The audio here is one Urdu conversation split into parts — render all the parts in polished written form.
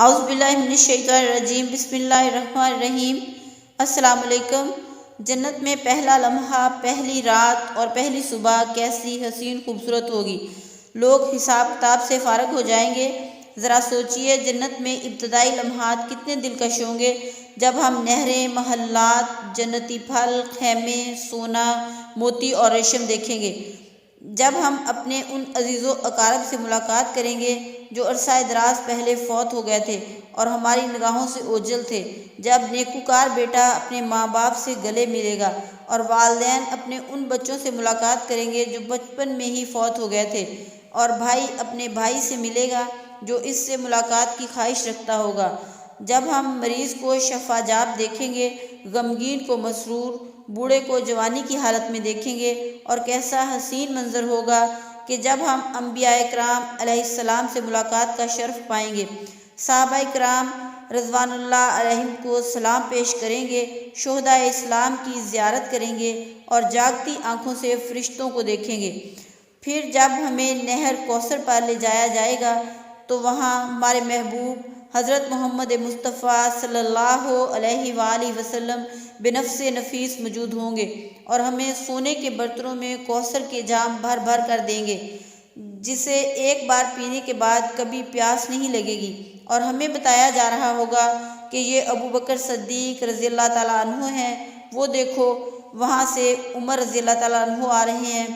اعوذ باللہ من الشیطان الرجیم، بسم اللہ الرحمن الرحیم۔ السلام علیکم۔ جنت میں پہلا لمحہ، پہلی رات اور پہلی صبح کیسی حسین خوبصورت ہوگی۔ لوگ حساب کتاب سے فارغ ہو جائیں گے۔ ذرا سوچئے جنت میں ابتدائی لمحات کتنے دلکش ہوں گے، جب ہم نہریں، محلات، جنتی پھل، خیمے، سونا، موتی اور ریشم دیکھیں گے۔ جب ہم اپنے ان عزیز و اقارب سے ملاقات کریں گے جو عرصہ دراز پہلے فوت ہو گئے تھے اور ہماری نگاہوں سے اوجھل تھے، جب نیکوکار بیٹا اپنے ماں باپ سے گلے ملے گا اور والدین اپنے ان بچوں سے ملاقات کریں گے جو بچپن میں ہی فوت ہو گئے تھے، اور بھائی اپنے بھائی سے ملے گا جو اس سے ملاقات کی خواہش رکھتا ہوگا، جب ہم مریض کو شفا یاب دیکھیں گے، غمگین کو مسرور، بوڑھے کو جوانی کی حالت میں دیکھیں گے، اور کیسا حسین منظر ہوگا کہ جب ہم انبیاء کرام علیہ السلام سے ملاقات کا شرف پائیں گے، صحابہ کرام رضوان اللہ علیہم کو سلام پیش کریں گے، شہداء اسلام کی زیارت کریں گے اور جاگتی آنکھوں سے فرشتوں کو دیکھیں گے۔ پھر جب ہمیں نہر کوثر پر لے جایا جائے گا تو وہاں ہمارے محبوب حضرت محمد مصطفیٰ صلی اللہ علیہ وآلہ وسلم بنفس نفیس موجود ہوں گے اور ہمیں سونے کے برتنوں میں کوثر کے جام بھر بھر کر دیں گے، جسے ایک بار پینے کے بعد کبھی پیاس نہیں لگے گی، اور ہمیں بتایا جا رہا ہوگا کہ یہ ابو بکر صدیق رضی اللہ تعالیٰ عنہ ہیں، وہ دیکھو وہاں سے عمر رضی اللہ تعالیٰ عنہ آ رہے ہیں،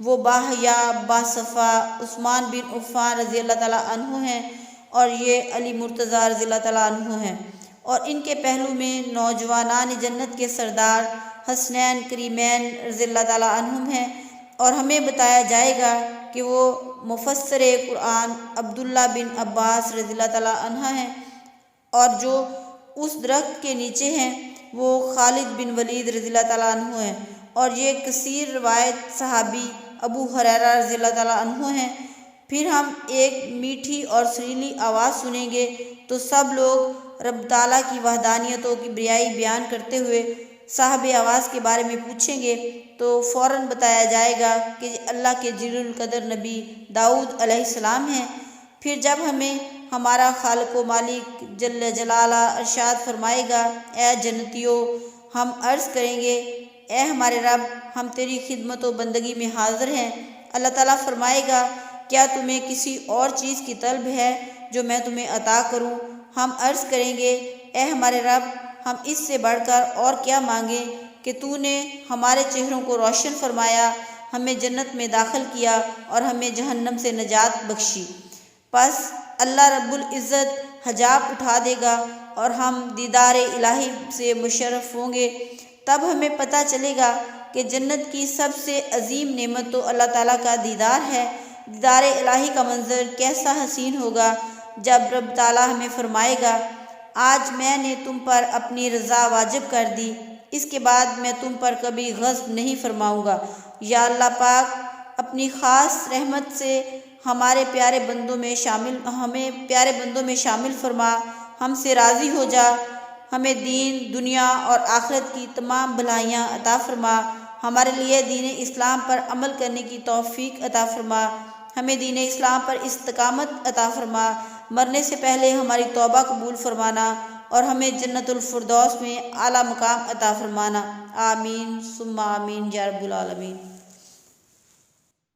وہ باحیا باصفا عثمان بن عفان رضی اللہ تعالیٰ عنہ ہیں، اور یہ علی مرتضیٰ رضی اللہ تعالیٰ عنہ ہیں، اور ان کے پہلو میں نوجوانان جنت کے سردار حسنین کریمین رضی اللہ تعالیٰ عنہم ہیں، اور ہمیں بتایا جائے گا کہ وہ مفسر قرآن عبداللہ بن عباس رضی اللہ تعالیٰ عنہ ہیں، اور جو اس درخت کے نیچے ہیں وہ خالد بن ولید رضی اللہ تعالیٰ عنہ ہیں، اور یہ کثیر روایت صحابی ابو ہریرہ رضی اللہ تعالیٰ عنہ ہیں۔ پھر ہم ایک میٹھی اور سریلی آواز سنیں گے تو سب لوگ رب تعالیٰ کی وحدانیت و کبریائی بیان کرتے ہوئے صاحب آواز کے بارے میں پوچھیں گے تو فوراً بتایا جائے گا کہ اللہ کے جلیل القدر نبی داؤد علیہ السلام ہیں۔ پھر جب ہمیں ہمارا خالق و مالک جل جلالہ ارشاد فرمائے گا، اے جنتیوں، ہم عرض کریں گے، اے ہمارے رب، ہم تیری خدمت و بندگی میں حاضر ہیں۔ اللہ تعالیٰ فرمائے گا، کیا تمہیں کسی اور چیز کی طلب ہے جو میں تمہیں عطا کروں؟ ہم عرض کریں گے، اے ہمارے رب، ہم اس سے بڑھ کر اور کیا مانگیں کہ تو نے ہمارے چہروں کو روشن فرمایا، ہمیں جنت میں داخل کیا اور ہمیں جہنم سے نجات بخشی۔ پس اللہ رب العزت حجاب اٹھا دے گا اور ہم دیدار الہی سے مشرف ہوں گے۔ تب ہمیں پتہ چلے گا کہ جنت کی سب سے عظیم نعمت تو اللہ تعالیٰ کا دیدار ہے۔ دیدار الہی کا منظر کیسا حسین ہوگا جب رب تعالیٰ ہمیں فرمائے گا، آج میں نے تم پر اپنی رضا واجب کر دی، اس کے بعد میں تم پر کبھی غضب نہیں فرماؤں گا۔ یا اللہ پاک، اپنی خاص رحمت سے ہمیں پیارے بندوں میں شامل فرما، ہم سے راضی ہو جا، ہمیں دین، دنیا اور آخرت کی تمام بھلائیاں عطا فرما، ہمارے لیے دین اسلام پر عمل کرنے کی توفیق عطا فرما، ہمیں دین اسلام پر استقامت عطا فرما، مرنے سے پہلے ہماری توبہ قبول فرمانا اور ہمیں جنت الفردوس میں اعلیٰ مقام عطا فرمانا۔ آمین ثم آمین یا رب العالمین۔